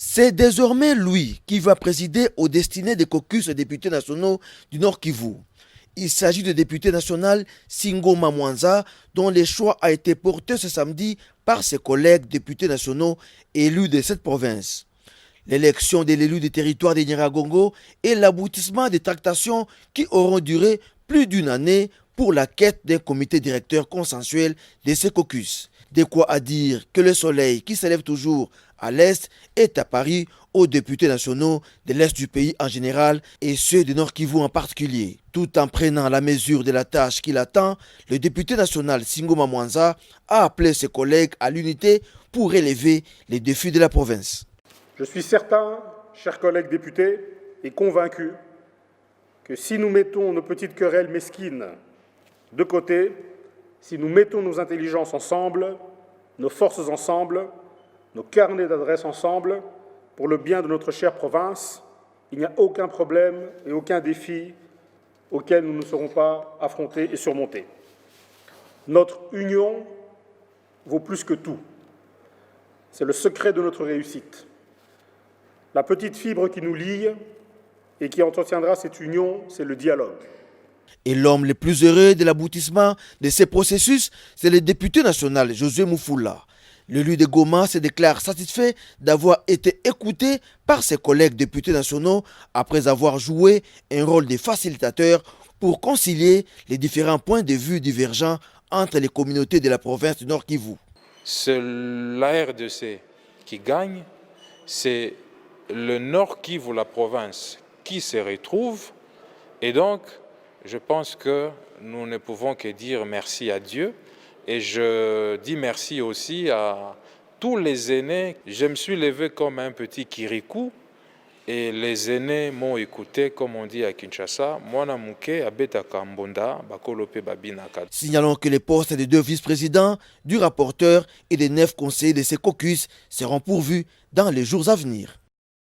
C'est désormais lui qui va présider aux destinées des caucus des députés nationaux du Nord Kivu. Il s'agit du député national Singoma Mwanza, dont le choix a été porté ce samedi par ses collègues députés nationaux élus de cette province. L'élection de l'élu du territoire de Nyiragongo est l'aboutissement des tractations qui auront duré plus d'une année pour la quête d'un comité directeur consensuel de ces caucus. De quoi à dire que le soleil qui s'élève toujours à l'est est à Paris aux députés nationaux de l'est du pays en général et ceux du Nord Kivu en particulier. Tout en prenant la mesure de la tâche qu'il attend, le député national Singoma Mwanza a appelé ses collègues à l'unité pour relever les défis de la province. Je suis certain, chers collègues députés, et convaincu que si nous mettons nos petites querelles mesquines de côté, si nous mettons nos intelligences ensemble, nos forces ensemble, nos carnets d'adresses ensemble, pour le bien de notre chère province, il n'y a aucun problème et aucun défi auquel nous ne serons pas affrontés et surmontés. Notre union vaut plus que tout. C'est le secret de notre réussite. La petite fibre qui nous lie et qui entretiendra cette union, c'est le dialogue. Et l'homme le plus heureux de l'aboutissement de ces processus, c'est le député national Josué Mufula. L'élu de Goma se déclare satisfait d'avoir été écouté par ses collègues députés nationaux après avoir joué un rôle de facilitateur pour concilier les différents points de vue divergents entre les communautés de la province du Nord Kivu. C'est la RDC qui gagne, c'est le Nord Kivu, la province, qui se retrouve. Et donc, je pense que nous ne pouvons que dire merci à Dieu. Et je dis merci aussi à tous les aînés. Je me suis levé comme un petit kirikou et les aînés m'ont écouté, comme on dit à Kinshasa. Signalons que les postes des 2 vice-présidents, du rapporteur et des 9 conseillers de ces caucus seront pourvus dans les jours à venir.